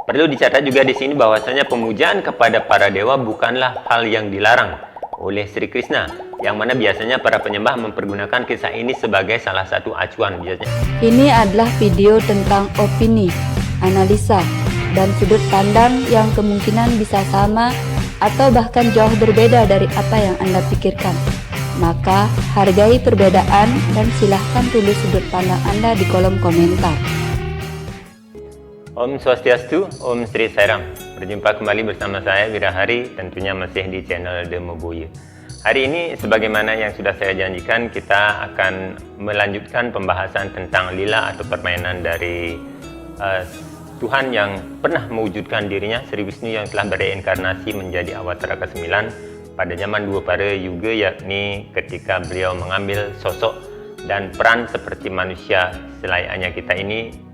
Perlu dicatat juga di sini bahwasanya pemujaan kepada para dewa bukanlah hal yang dilarang oleh Sri Krishna, yang mana biasanya para penyembah mempergunakan kisah ini sebagai salah satu acuan biasanya. Ini adalah video tentang opini, analisa, dan sudut pandang yang kemungkinan bisa sama atau bahkan jauh berbeda dari apa yang Anda pikirkan. Maka hargai perbedaan dan silahkan tulis sudut pandang Anda di kolom komentar. Om Swastiastu, Om Sri Sairam. Berjumpa kembali bersama saya Wirahari, tentunya masih di channel Demo Buya. Hari ini sebagaimana yang sudah saya janjikan, kita akan melanjutkan pembahasan tentang lila atau permainan dari Tuhan yang pernah mewujudkan dirinya, Sri Wisnu, yang telah bereinkarnasi menjadi Awatara ke-9 pada zaman Dwapara Yuga, yakni ketika beliau mengambil sosok dan peran seperti manusia selayaknya kita ini.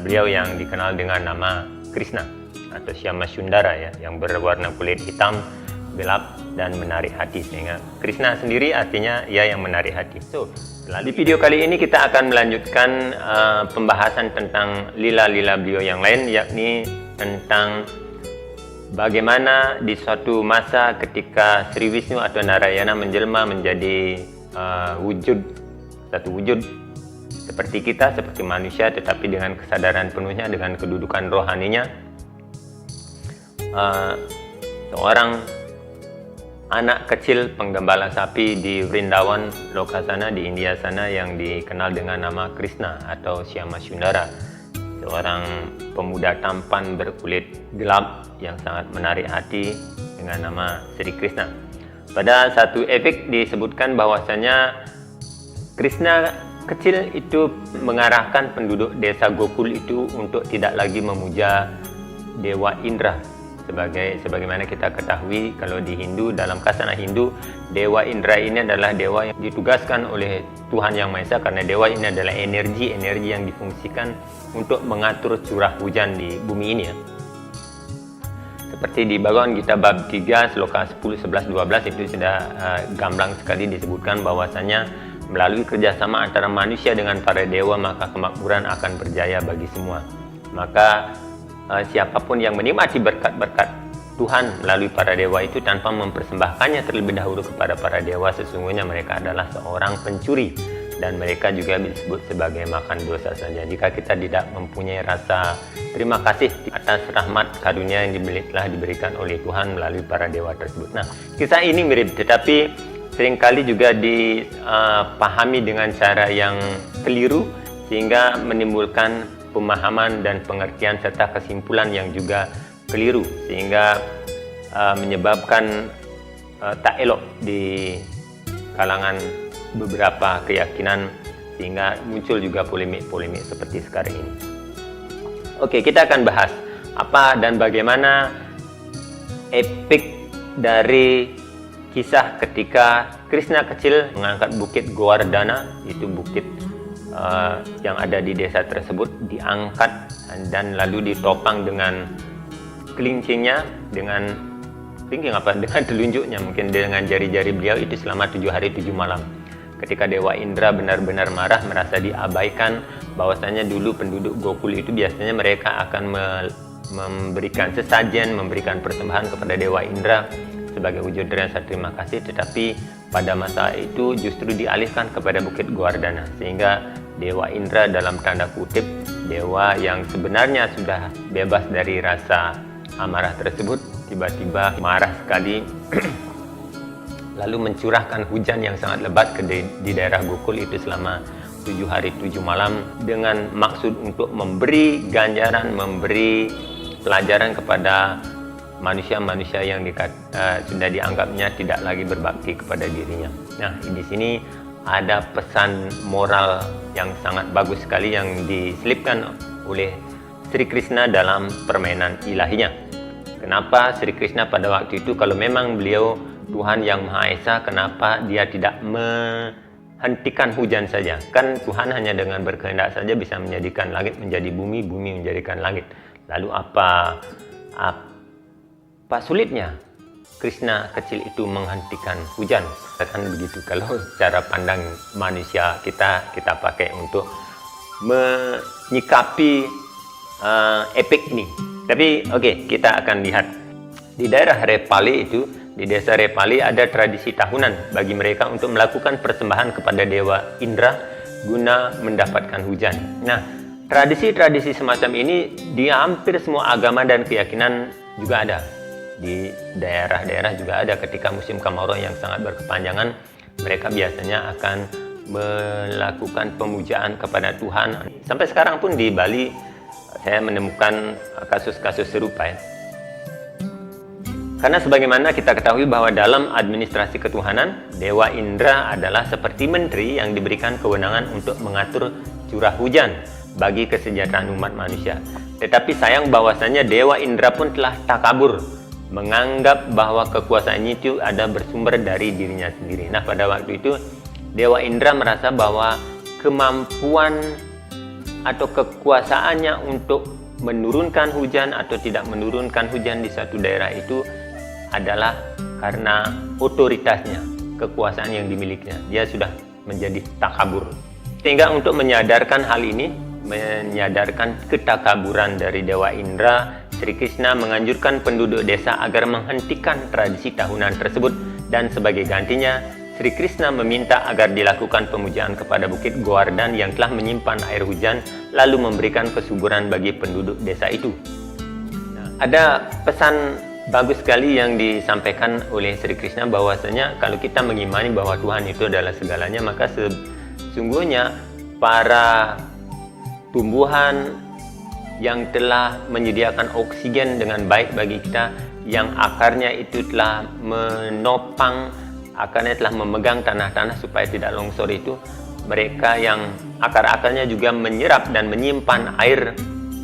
Beliau yang dikenal dengan nama Krishna atau Syama Sundara, ya, yang berwarna kulit hitam, gelap, dan menarik hati. Sehingga Krishna sendiri artinya ia yang menarik hati. Di video kali ini kita akan melanjutkan pembahasan tentang lila-lila beliau yang lain, yakni tentang bagaimana di suatu masa ketika Sri Wisnu atau Narayana menjelma menjadi satu wujud seperti kita, seperti manusia, tetapi dengan kesadaran penuhnya, dengan kedudukan rohaninya. Seorang anak kecil penggembala sapi di Vrindavan Lokasana di India sana yang dikenal dengan nama Krishna atau Syama Sundara, seorang pemuda tampan berkulit gelap yang sangat menarik hati dengan nama Sri Krishna. Pada satu efek disebutkan bahwasanya Krishna kecil itu mengarahkan penduduk desa Gokul itu untuk tidak lagi memuja Dewa Indra. Sebagaimana kita ketahui, kalau di Hindu, dalam kasana Hindu, Dewa Indra ini adalah dewa yang ditugaskan oleh Tuhan Yang Maha Esa, karena dewa ini adalah energi yang difungsikan untuk mengatur curah hujan di bumi ini, ya. Seperti di Bhagavad Gita bab 3 sloka 10, 11, 12 itu sudah gamblang sekali disebutkan bahwasanya melalui kerjasama antara manusia dengan para dewa, maka kemakmuran akan berjaya bagi semua. Maka siapapun yang menikmati berkat-berkat Tuhan melalui para dewa itu tanpa mempersembahkannya terlebih dahulu kepada para dewa, sesungguhnya mereka adalah seorang pencuri, dan mereka juga disebut sebagai makan dosa saja. Jika kita tidak mempunyai rasa terima kasih atas rahmat karunia yang telah diberikan oleh Tuhan melalui para dewa tersebut. Nah, kisah ini mirip, tetapi seringkali juga dipahami dengan cara yang keliru, sehingga menimbulkan pemahaman dan pengertian serta kesimpulan yang juga keliru, sehingga menyebabkan tak elok di kalangan beberapa keyakinan, sehingga muncul juga polemik-polemik seperti sekarang ini. Oke, kita akan bahas apa dan bagaimana epik dari kisah ketika Krishna kecil mengangkat bukit Govardhana, itu bukit yang ada di desa tersebut, diangkat dan lalu ditopang dengan kelingkingnya, dengan telunjuknya, mungkin dengan jari-jari beliau itu selama 7 hari 7 malam. Ketika Dewa Indra benar-benar marah, merasa diabaikan, bahwasanya dulu penduduk Gokul itu biasanya mereka akan memberikan sesajen, memberikan persembahan kepada Dewa Indra sebagai wujud rasa terima kasih, tetapi pada masa itu justru dialihkan kepada bukit Govardhana, sehingga Dewa Indra dalam tanda kutip, dewa yang sebenarnya sudah bebas dari rasa amarah tersebut, tiba-tiba marah sekali lalu mencurahkan hujan yang sangat lebat di daerah Gokul itu selama 7 hari 7 malam, dengan maksud untuk memberi ganjaran, memberi pelajaran kepada manusia-manusia yang sudah dianggapnya tidak lagi berbakti kepada dirinya. Nah, di sini ada pesan moral yang sangat bagus sekali yang diselipkan oleh Sri Krishna dalam permainan ilahinya. Kenapa Sri Krishna pada waktu itu, kalau memang beliau Tuhan Yang Maha Esa, kenapa dia tidak menghentikan hujan saja? Kan Tuhan hanya dengan berkehendak saja bisa menjadikan langit menjadi bumi, bumi menjadikan langit. Lalu apa sulitnya Krishna kecil itu menghentikan hujan? Kan begitu kalau cara pandang manusia kita pakai untuk menyikapi epik ini. Tapi oke, kita akan lihat. Di daerah Repali itu, di desa Repali ada tradisi tahunan bagi mereka untuk melakukan persembahan kepada Dewa Indra guna mendapatkan hujan. Nah, tradisi-tradisi semacam ini di hampir semua agama dan keyakinan juga ada. Di daerah-daerah juga ada. Ketika musim kemarau yang sangat berkepanjangan, mereka biasanya akan melakukan pemujaan kepada Tuhan. Sampai sekarang pun di Bali saya menemukan kasus-kasus serupa ya. Karena sebagaimana kita ketahui bahwa dalam administrasi ketuhanan, Dewa Indra adalah seperti menteri yang diberikan kewenangan untuk mengatur curah hujan bagi kesejahteraan umat manusia. Tetapi sayang bahwasanya Dewa Indra pun telah takabur, menganggap bahwa kekuasaannya itu ada bersumber dari dirinya sendiri. Nah, pada waktu itu Dewa Indra merasa bahwa kemampuan atau kekuasaannya untuk menurunkan hujan atau tidak menurunkan hujan di suatu daerah itu adalah karena otoritasnya, kekuasaan yang dimilikinya. Dia sudah menjadi takabur. Sehingga untuk menyadarkan hal ini, menyadarkan ketakaburan dari Dewa Indra, Sri Krishna menganjurkan penduduk desa agar menghentikan tradisi tahunan tersebut, dan sebagai gantinya Sri Krishna meminta agar dilakukan pemujaan kepada Bukit Govardhan yang telah menyimpan air hujan, lalu memberikan kesuburan bagi penduduk desa itu. Nah, ada pesan bagus sekali yang disampaikan oleh Sri Krishna bahwasanya kalau kita mengimani bahwa Tuhan itu adalah segalanya, maka sesungguhnya para tumbuhan yang telah menyediakan oksigen dengan baik bagi kita, yang akarnya itu telah menopang, akarnya telah memegang tanah-tanah supaya tidak longsor itu, mereka yang akar-akarnya juga menyerap dan menyimpan air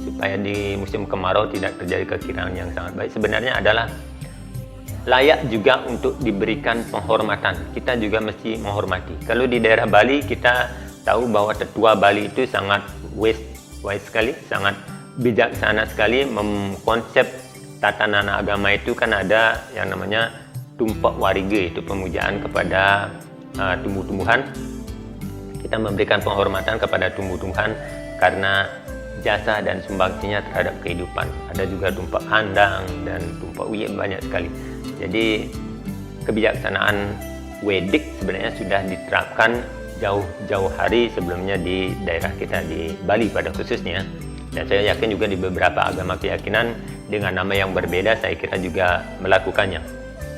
supaya di musim kemarau tidak terjadi kekeringan yang sangat baik, sebenarnya adalah layak juga untuk diberikan penghormatan. Kita juga mesti menghormati. Kalau di daerah Bali kita tahu bahwa tetua Bali itu sangat wise sekali, sangat bijaksana sekali mengkonsep tatanan agama itu. Kan ada yang namanya tumpak wariga, itu pemujaan kepada tumbuh-tumbuhan. Kita memberikan penghormatan kepada tumbuh-tumbuhan karena jasa dan sumbangsinya terhadap kehidupan. Ada juga tumpak handang dan tumpak uyek, banyak sekali. Jadi kebijaksanaan Wedik sebenarnya sudah diterapkan jauh-jauh hari sebelumnya di daerah kita di Bali pada khususnya. Dan saya yakin juga di beberapa agama keyakinan dengan nama yang berbeda saya kira juga melakukannya.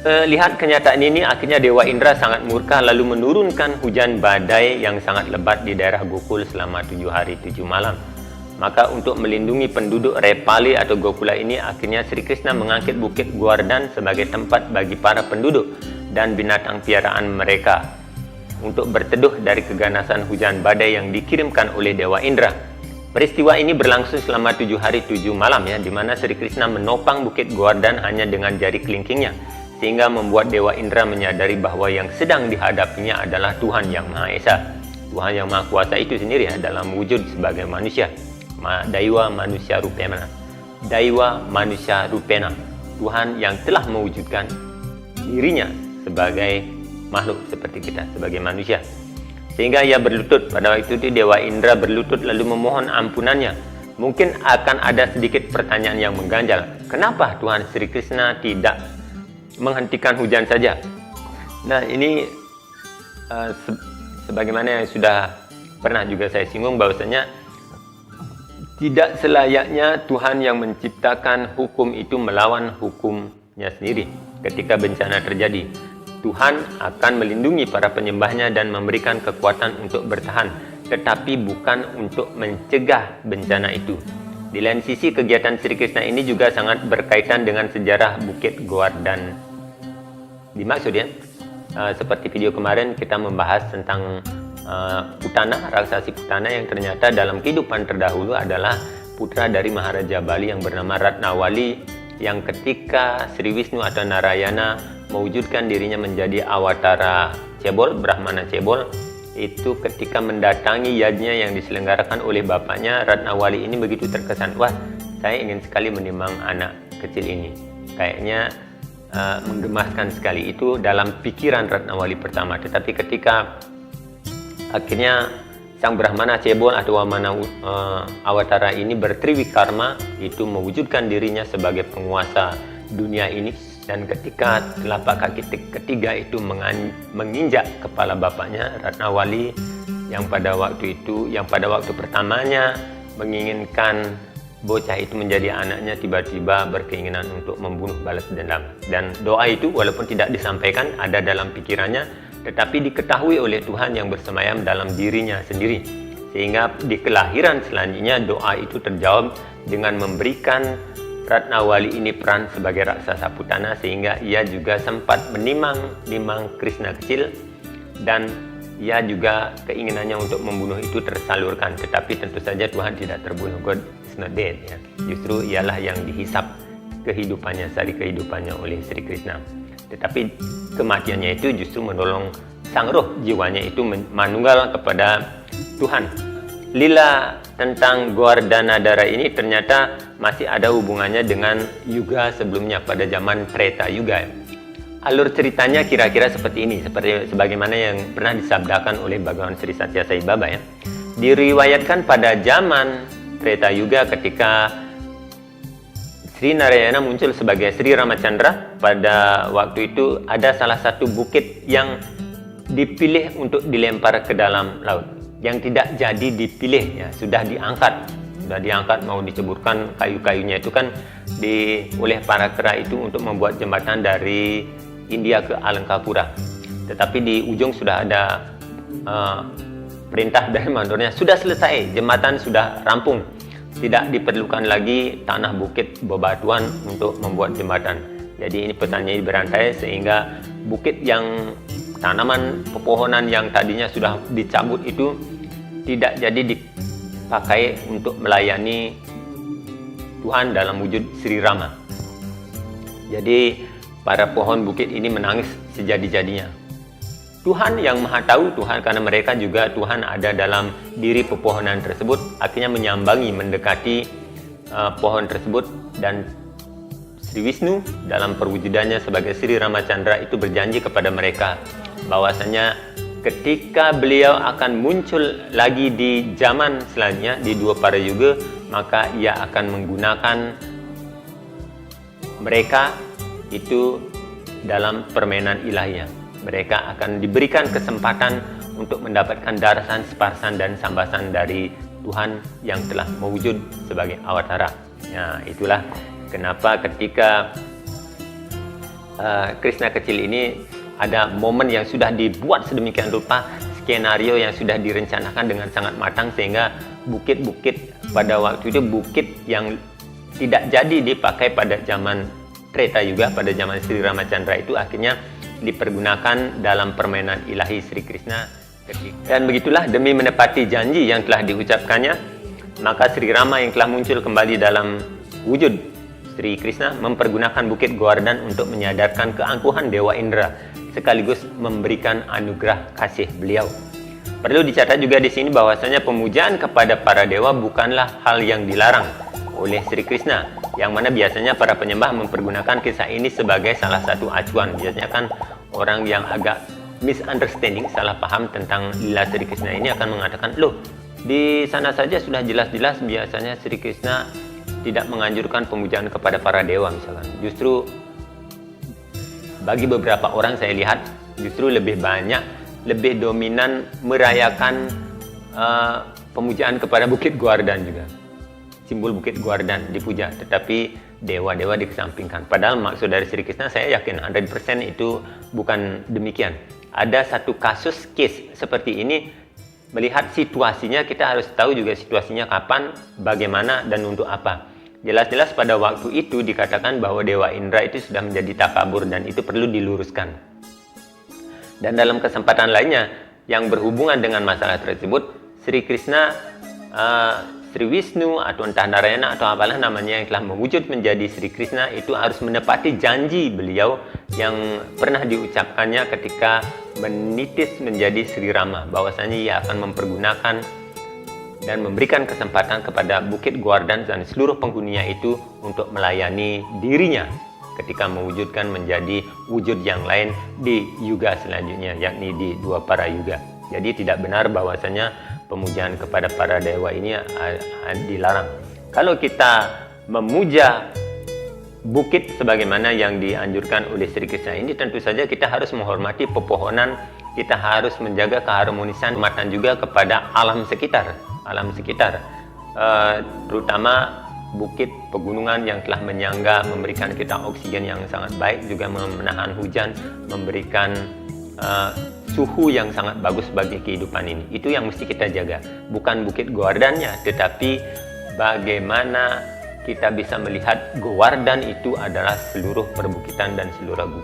Lihat kenyataan ini, akhirnya Dewa Indra sangat murka lalu menurunkan hujan badai yang sangat lebat di daerah Gokul selama 7 hari 7 malam. Maka untuk melindungi penduduk Repali atau Gokula ini, akhirnya Sri Krishna mengangkat Bukit Govardhan sebagai tempat bagi para penduduk dan binatang piaraan mereka untuk berteduh dari keganasan hujan badai yang dikirimkan oleh Dewa Indra. Peristiwa ini berlangsung selama 7 hari 7 malam ya, di mana Sri Krishna menopang Bukit Govardhan hanya dengan jari kelingkingnya, sehingga membuat Dewa Indra menyadari bahwa yang sedang dihadapinya adalah Tuhan Yang Maha Esa. Tuhan Yang Maha Kuasa itu sendiri ya, dalam wujud sebagai manusia. Daiwa manusia rupena. Daiwa manusia rupena. Tuhan yang telah mewujudkan dirinya sebagai makhluk seperti kita, sebagai manusia. Sehingga ia berlutut. Pada waktu itu Dewa Indra berlutut lalu memohon ampunannya. Mungkin akan ada sedikit pertanyaan yang mengganjal. Kenapa Tuhan Sri Krishna tidak menghentikan hujan saja? Nah, ini sebagaimana yang sudah pernah juga saya singgung, bahwasanya tidak selayaknya Tuhan yang menciptakan hukum itu melawan hukumnya sendiri. Ketika bencana terjadi, Tuhan akan melindungi para penyembahnya dan memberikan kekuatan untuk bertahan, tetapi bukan untuk mencegah bencana itu. Di lain sisi, kegiatan Sri Krishna ini juga sangat berkaitan dengan sejarah Bukit Govardhan. Dimaksud ya, seperti video kemarin kita membahas tentang Putana, raksasi Putana yang ternyata dalam kehidupan terdahulu adalah putra dari Maharaja Bali yang bernama Ratnawali, yang ketika Sri Wisnu atau Narayana mewujudkan dirinya menjadi awatara Cebol, Brahmana Cebol, itu ketika mendatangi yajnya yang diselenggarakan oleh bapaknya, Ratnawali ini begitu terkesan, wah saya ingin sekali menimang anak kecil ini, kayaknya menggemaskan sekali. Itu dalam pikiran Ratnawali pertama. Tetapi ketika akhirnya Sang Brahmana Cebol atau Wamana Awatara ini bertriwikarma, itu mewujudkan dirinya sebagai penguasa dunia ini, dan ketika telapak kaki ketiga itu menginjak kepala bapaknya Ratnawali yang pada waktu pertamanya menginginkan bocah itu menjadi anaknya, tiba-tiba berkeinginan untuk membunuh balas dendam. Dan doa itu walaupun tidak disampaikan ada dalam pikirannya, tetapi diketahui oleh Tuhan yang bersemayam dalam dirinya sendiri, sehingga di kelahiran selanjutnya doa itu terjawab dengan memberikan Ratnawali ini peran sebagai raksasa Putana, sehingga ia juga sempat menimang Krishna kecil, dan ia juga keinginannya untuk membunuh itu tersalurkan. Tetapi tentu saja Tuhan tidak terbunuh. God is not dead, ya. Justru ialah yang dihisap kehidupannya, sari kehidupannya oleh Sri Krishna. Tetapi kematiannya itu justru menolong sang roh jiwanya itu manunggal kepada Tuhan. Lila tentang Govardhana Dara ini ternyata masih ada hubungannya dengan yuga sebelumnya, pada zaman Treta Yuga. Alur ceritanya kira-kira seperti ini, sebagaimana yang pernah disabdakan oleh Bhagawan Sri Satya Sai Baba, ya. Diriwayatkan pada zaman Treta Yuga ketika Sri Narayana muncul sebagai Sri Ramachandra, pada waktu itu ada salah satu bukit yang dipilih untuk dilempar ke dalam laut, yang tidak jadi dipilih, ya, sudah diangkat mau diceburkan kayu-kayunya itu kan oleh para kera itu untuk membuat jembatan dari India ke Alankapura. Tetapi di ujung sudah ada perintah dari mandornya, sudah selesai, jembatan sudah rampung, tidak diperlukan lagi tanah bukit bebatuan untuk membuat jembatan. Jadi ini petani berantai, sehingga bukit yang tanaman pepohonan yang tadinya sudah dicabut itu tidak jadi dipakai untuk melayani Tuhan dalam wujud Sri Rama. Jadi para pohon bukit ini menangis sejadi-jadinya. Tuhan yang Maha Tahu, karena mereka juga Tuhan ada dalam diri pepohonan tersebut, akhirnya menyambangi, mendekati pohon tersebut, dan Sri Wisnu dalam perwujudannya sebagai Sri Ramachandra itu berjanji kepada mereka bahwasanya ketika beliau akan muncul lagi di zaman selanjutnya, di dua para yuga, maka ia akan menggunakan mereka itu dalam permainan ilahiyah. Mereka akan diberikan kesempatan untuk mendapatkan darasan, separsan, dan sambasan dari Tuhan yang telah mewujud sebagai awatara. Nah, itulah kenapa ketika Krishna kecil ini ada momen yang sudah dibuat sedemikian rupa, skenario yang sudah direncanakan dengan sangat matang, sehingga bukit-bukit pada waktu itu, bukit yang tidak jadi dipakai pada zaman Treta Yuga, pada zaman Sri Ramachandra itu akhirnya dipergunakan dalam permainan ilahi Sri Krishna. Dan begitulah, demi menepati janji yang telah diucapkannya, maka Sri Rama yang telah muncul kembali dalam wujud Sri Krishna mempergunakan bukit Govardhan untuk menyadarkan keangkuhan Dewa Indra, sekaligus memberikan anugerah kasih beliau. Perlu dicatat juga di sini bahwasanya pemujaan kepada para dewa bukanlah hal yang dilarang oleh Sri Krishna, yang mana biasanya para penyembah mempergunakan kisah ini sebagai salah satu acuan. Biasanya kan orang yang agak misunderstanding, salah paham tentang lila Sri Krishna ini akan mengatakan, loh, di sana saja sudah jelas-jelas biasanya Sri Krishna tidak menganjurkan pemujaan kepada para dewa misalkan. Justru bagi beberapa orang saya lihat justru lebih dominan merayakan pemujaan kepada Bukit Govardhan juga. Simbol Bukit Govardhan dipuja, tetapi dewa-dewa dikesampingkan. Padahal maksud dari Sri Krishna saya yakin 100% itu bukan demikian. Ada satu kasus case seperti ini, melihat situasinya kita harus tahu juga situasinya kapan, bagaimana, dan untuk apa. Jelas-jelas pada waktu itu dikatakan bahwa Dewa Indra itu sudah menjadi takabur dan itu perlu diluruskan. Dan dalam kesempatan lainnya yang berhubungan dengan masalah tersebut, Sri Krishna, Sri Wisnu atau entah Narayana atau apalah namanya yang telah mewujud menjadi Sri Krishna itu harus menepati janji beliau yang pernah diucapkannya ketika menitis menjadi Sri Rama, bahwasanya ia akan mempergunakan dan memberikan kesempatan kepada Bukit Govardhan dan seluruh penghuninya itu untuk melayani dirinya ketika mewujudkan menjadi wujud yang lain di yuga selanjutnya, yakni di dua para yuga. Jadi tidak benar bahwasanya pemujaan kepada para dewa ini dilarang. Kalau kita memuja bukit sebagaimana yang dianjurkan oleh Sri Krishna ini, tentu saja kita harus menghormati pepohonan, kita harus menjaga keharmonisan, penghormatan juga kepada alam sekitar, terutama bukit pegunungan yang telah menyangga, memberikan kita oksigen yang sangat baik, juga menahan hujan, memberikan suhu yang sangat bagus bagi kehidupan ini. Itu yang mesti kita jaga, bukan bukit Govardhannya, tetapi bagaimana kita bisa melihat Govardhan itu adalah seluruh perbukitan dan seluruh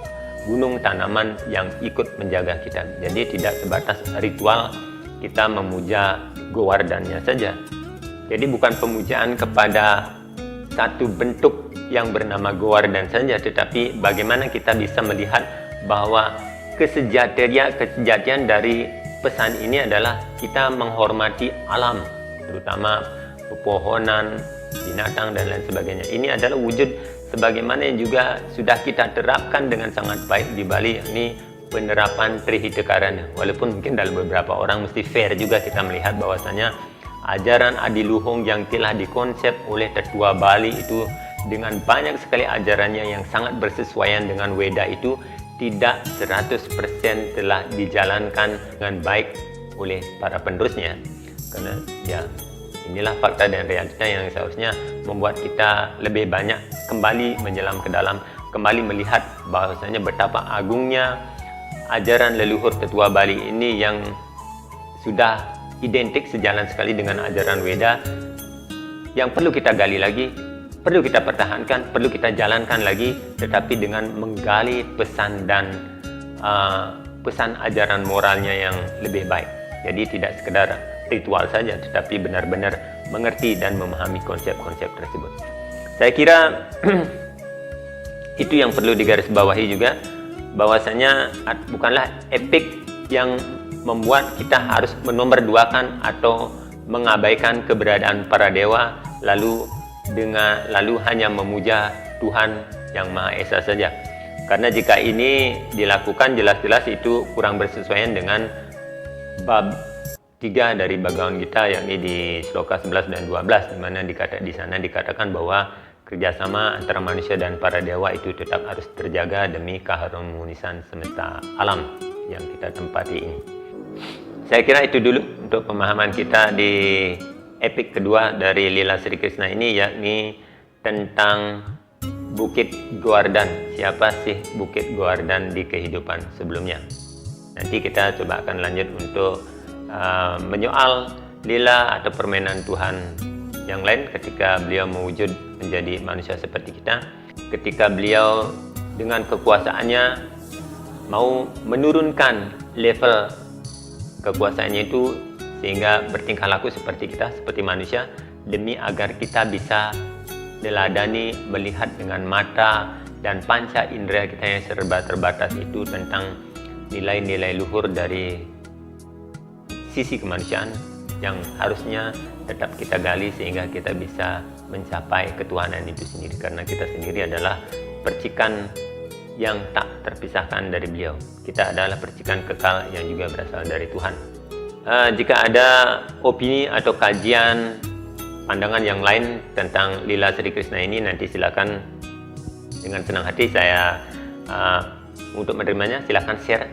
gunung tanaman yang ikut menjaga kita. Jadi tidak sebatas ritual kita memuja Govardhannya saja. Jadi bukan pemujaan kepada satu bentuk yang bernama Govardhan saja, tetapi bagaimana kita bisa melihat bahwa kesejatian dari pesan ini adalah kita menghormati alam, terutama pepohonan, binatang dan lain sebagainya. Ini adalah wujud sebagaimana yang juga sudah kita terapkan dengan sangat baik di Bali, ini penerapan Trihitakarana. Walaupun mungkin dalam beberapa orang mesti fair juga kita melihat bahwasanya ajaran Adiluhung yang telah dikonsep oleh tetua Bali itu dengan banyak sekali ajarannya yang sangat bersesuaian dengan Weda itu tidak 100% telah dijalankan dengan baik oleh para penerusnya. Karena ya inilah fakta dan realita yang seharusnya membuat kita lebih banyak kembali menyelam ke dalam, kembali melihat bahwasanya betapa agungnya ajaran leluhur tetua Bali ini yang sudah identik sejalan sekali dengan ajaran Weda, yang perlu kita gali lagi, perlu kita pertahankan, perlu kita jalankan lagi, tetapi dengan menggali pesan dan pesan ajaran moralnya yang lebih baik. Jadi tidak sekedar ritual saja, tetapi benar-benar mengerti dan memahami konsep-konsep tersebut. Saya kira itu yang perlu digarisbawahi juga, bahwasanya bukanlah epik yang membuat kita harus menomorduakan atau mengabaikan keberadaan para dewa, lalu hanya memuja Tuhan yang Maha Esa saja. Karena jika ini dilakukan, jelas-jelas itu kurang bersesuaian dengan bab 3 dari Bhagavad Gita, yakni di sloka 11 dan 12, di mana di sana dikatakan bahwa kerjasama antara manusia dan para dewa itu tetap harus terjaga demi keharmonisan semesta alam yang kita tempati ini. Saya kira itu dulu untuk pemahaman kita di epik kedua dari Lila Sri Krishna ini, yakni tentang Bukit Govardhan. Siapa sih Bukit Govardhan di kehidupan sebelumnya? Nanti kita coba akan lanjut untuk menyoal lila atau permainan Tuhan yang lain ketika beliau mewujud menjadi manusia seperti kita, ketika beliau dengan kekuasaannya mau menurunkan level kekuasaannya itu sehingga bertingkah laku seperti kita, seperti manusia, demi agar kita bisa meneladani, melihat dengan mata dan panca indera kita yang serba terbatas itu tentang nilai-nilai luhur dari sisi kemanusiaan yang harusnya tetap kita gali sehingga kita bisa mencapai ketuhanan itu sendiri, karena kita sendiri adalah percikan yang tak terpisahkan dari beliau. Kita adalah percikan kekal yang juga berasal dari Tuhan. Jika ada opini atau kajian pandangan yang lain tentang Lila Sri Krishna ini, nanti silakan dengan senang hati saya untuk menerimanya. Silakan share,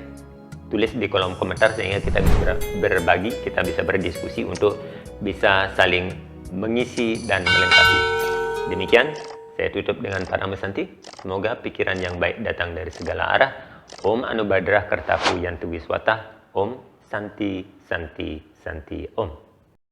tulis di kolom komentar sehingga kita bisa berbagi, kita bisa berdiskusi untuk bisa saling mengisi dan melengkapi. Demikian, saya tutup dengan Paramasanti. Semoga pikiran yang baik datang dari segala arah. Om Anubadrah Kartaku Yantu Wiswata. Om Santi Santi Santi Om.